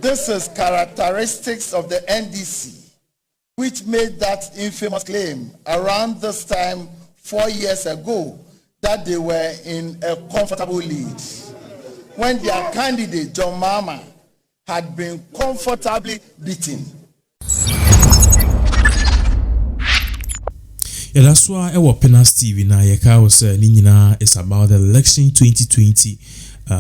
This is characteristics of the NDC, which made that infamous claim around this time 4 years ago that they were in a comfortable lead, when their candidate, John Mahama, had been comfortably beaten. Yeah, that's why our Pinax TV now was is about the election 2020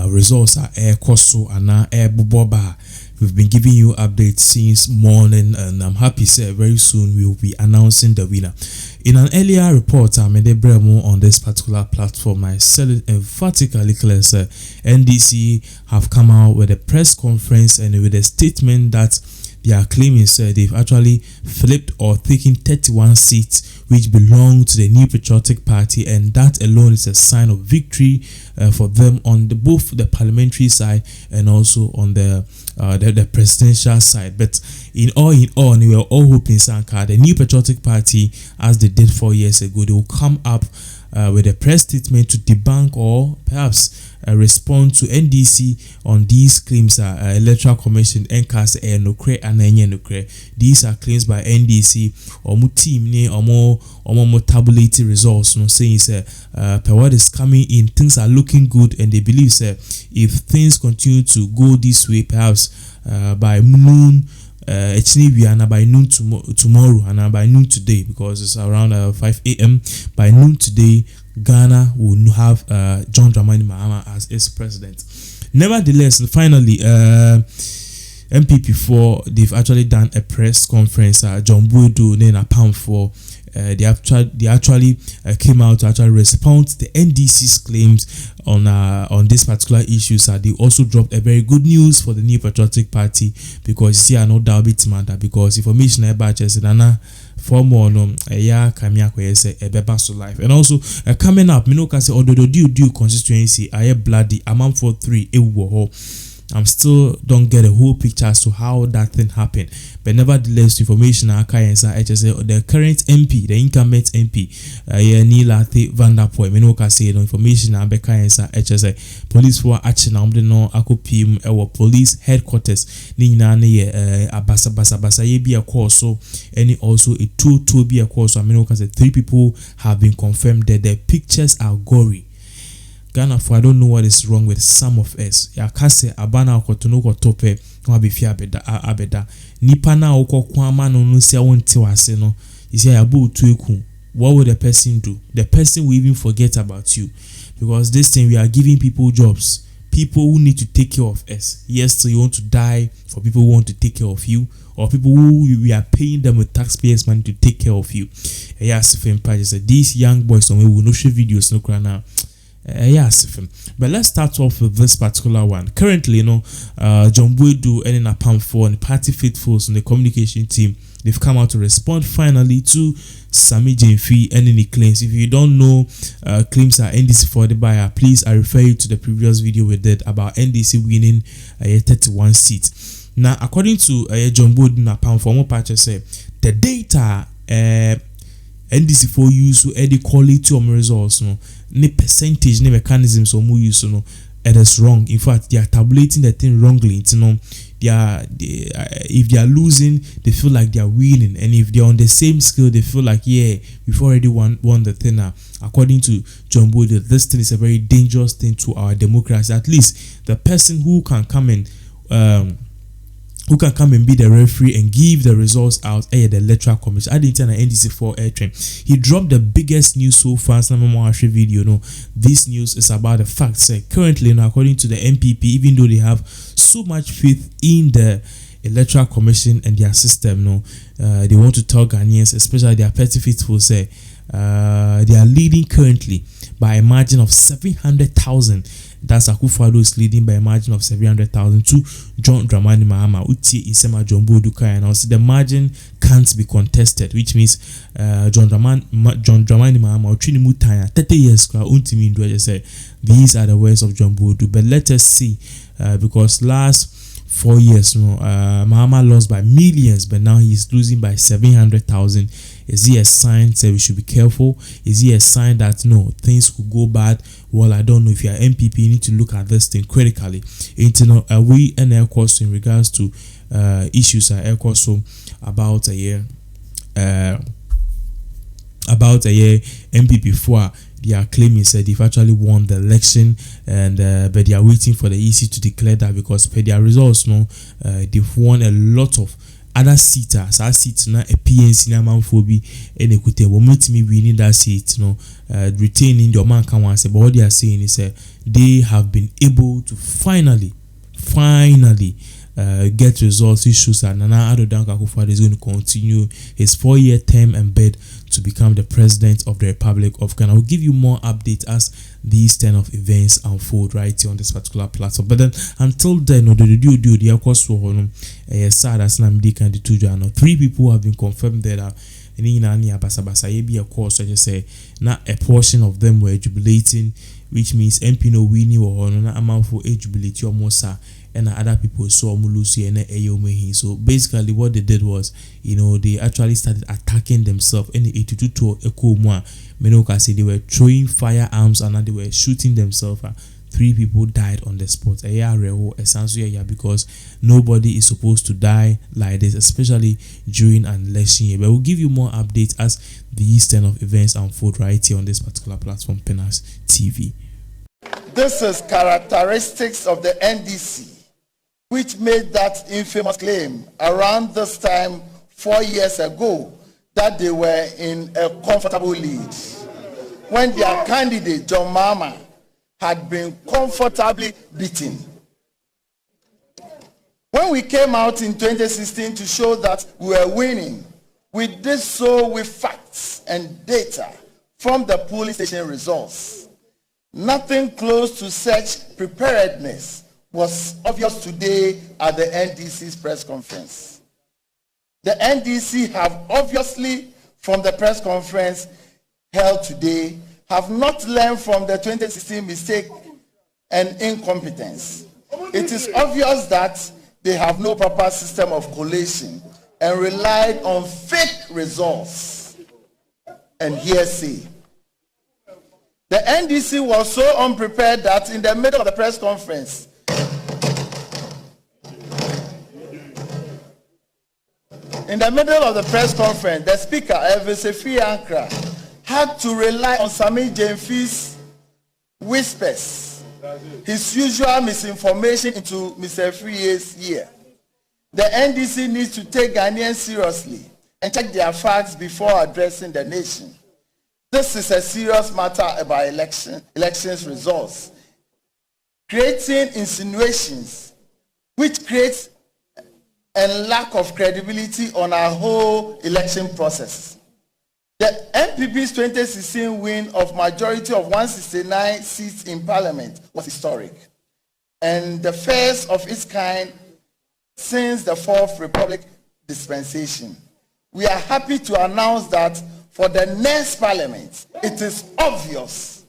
results are air coso and now air boba. We've been giving you updates since morning, and I'm happy say very soon we will be announcing the winner. In an earlier report, I made a bremo on this particular platform. I said it emphatically clear. NDC have come out with a press conference and with a statement that they are claiming they've actually flipped or taken 31 seats which belong to the New Patriotic Party, and that alone is a sign of victory for them on both the parliamentary side and also on the presidential side. But in all, we were all hoping Sanka, the New Patriotic Party, as they did 4 years ago, they will come up with a press statement to debunk or perhaps respond to NDC on these claims. Electoral Commission NCAS these are claims by NDC or team or tabulated results, saying per what is coming in, things are looking good, and they believe if things continue to go this way, perhaps by noon by noon tomorrow and by noon today, because it's around 5 a.m. by noon today, Ghana will have John Dramani Mahama as its president. Nevertheless, finally, NPP4, they've actually done a press conference. John Boydo, then a pound for they actually came out to actually respond to the NDC's claims on this particular issue. They also dropped a very good news for the New Patriotic Party, because you see, no doubt it matter, because information about for more life. And also coming up, do constituency I bloody amount for 3 I'm still don't get a whole picture as to how that thing happened, but nevertheless, information the current MP, the incumbent MP, Nilate Vanderpoy, information police for action Akuffo police headquarters abasa be a course, so any also a 2 be a course. 3 people have been confirmed that their pictures are gory. Ghana, for I don't know what is wrong with some of us. Ya kase abana okotono ko tope no abefia abeda nipa na okọ kwama no no sia wonte wase no isi ya bu tueku. What will the person do? The person will even forget about you, because this thing, we are giving people jobs, people who need to take care of us. Yes, so you want to die for people who want to take care of you, or people who we are paying them with taxpayers' money to take care of you. Yes, these young boys on we will not show videos no crana. But let's start off with this particular one. Currently, John Boydo and Akuffo and party faithfuls on the communication team, they've come out to respond finally to Sammy Jemfi and any claims. If you don't know, claims are NDC for the buyer, please, I refer you to the previous video we did about NDC winning 31 seats. Now, according to John Boydo and Akuffo, more patches say the data NDC for use so the quality of results, the percentage, the mechanisms or use, it is wrong. In fact, they are tabulating the thing wrongly. If they are losing, they feel like they are winning, and if they are on the same scale, they feel like, yeah, we've already won the thing. According to John Boydo, this thing is a very dangerous thing to our democracy. At least the person who can come and be the referee and give the results out the electoral commission. I didn't tell an NDC4 air train. He dropped the biggest news so far. Video. This news is about the fact that currently, according to the NPP, even though they have so much faith in the electoral commission and their system, they want to tell Ghanaians, especially their petty faithful, say they are leading currently by a margin of 700,000. That's Akuffo is leading by a margin of 700,000 to John Dramani Mahama. John Boydo, and also the margin can't be contested, which means John Dramani Mahama 30 years. These are the words of John Boydo. But let us see, because last 4 years, Mahama lost by millions, but now he's losing by 700,000. Is he a sign that we should be careful? Is he a sign that no, things could go bad? Well, I don't know. If you're NPP, you need to look at this thing critically. Are we an air course in regards to issues air course about a year NPP for they are claiming said they've actually won the election, and but they are waiting for the EC to declare that, because per their results they've won a lot of other seats. Our seats now a PNC na manfobi and equity moment me winning that seat retaining the man can once. But what they are saying is they have been able to finally get results issues, and Nana Addo Akuffo is going to continue his 4-year term and bid to become the president of the Republic of Ghana. I will give you more updates as these 10 of events unfold right here on this particular platform. But then until then, the of course sad as can 3 people have been confirmed that of course I just say not a portion of them were jubilating, which means MP no winning or not amount for jubilate or more, and other people saw Mulusi and Ayomehi. So basically what they did was, they actually started attacking themselves. And the 82 to Ekomwa Menoka said they were throwing firearms and they were shooting themselves. 3 people died on the spot. Because nobody is supposed to die like this, especially during an election year. But we'll give you more updates as these 10 of events unfold right here on this particular platform, Pinax TV. This is characteristics of the NDC, which made that infamous claim around this time 4 years ago that they were in a comfortable lead, when their candidate, John Mahama, had been comfortably beaten. When we came out in 2016 to show that we were winning, we did so with facts and data from the polling station results. Nothing close to such preparedness was obvious today at the NDC's press conference. The NDC have obviously, from the press conference held today, have not learned from the 2016 mistake and incompetence. It is obvious that they have no proper system of collation and relied on fake results and hearsay. The NDC was so unprepared that in the middle of the press conference, the speaker, Elvis Ankra, had to rely on Sami Jemfi's whispers, his usual misinformation into Mr. Frie's ear. The NDC needs to take Ghanaians seriously and check their facts before addressing the nation. This is a serious matter about elections results. Creating insinuations which creates a lack of credibility on our whole election process. The NPP's 2016 win of majority of 169 seats in parliament was historic and the first of its kind since the Fourth Republic dispensation. We are happy to announce that for the next parliament, it is obvious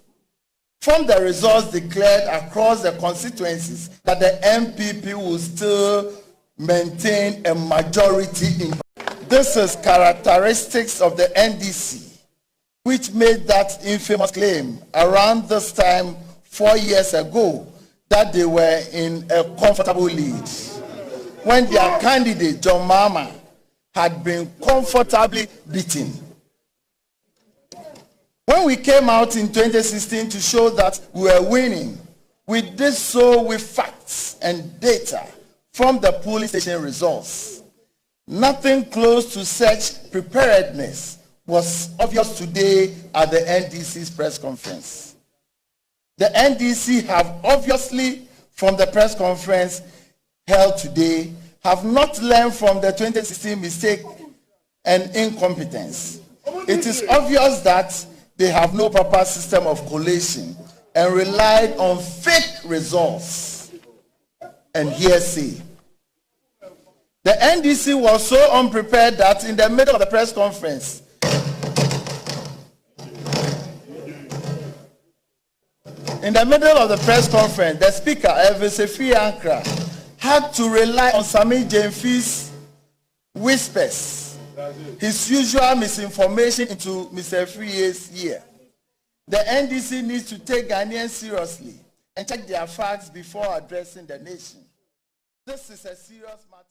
from the results declared across the constituencies that the NPP will still maintain a majority in. This is characteristics of the NDC, which made that infamous claim around this time 4 years ago that they were in a comfortable lead, when their candidate, John Mahama, had been comfortably beaten. When we came out in 2016 to show that we were winning, we did so with facts and data from the polling station results. Nothing close to such preparedness was obvious today at the NDC's press conference. The NDC have obviously, from the press conference held today, have not learned from the 2016 mistake and incompetence. It is obvious that they have no proper system of collation and relied on fake results and hearsay. The NDC was so unprepared that in the middle of the press conference, the speaker, Elvis Ankra, had to rely on Sami Jemfi's whispers, his usual misinformation into Mr. Frie's ear. The NDC needs to take Ghanaians seriously and check their facts before addressing the nation. This is a serious matter.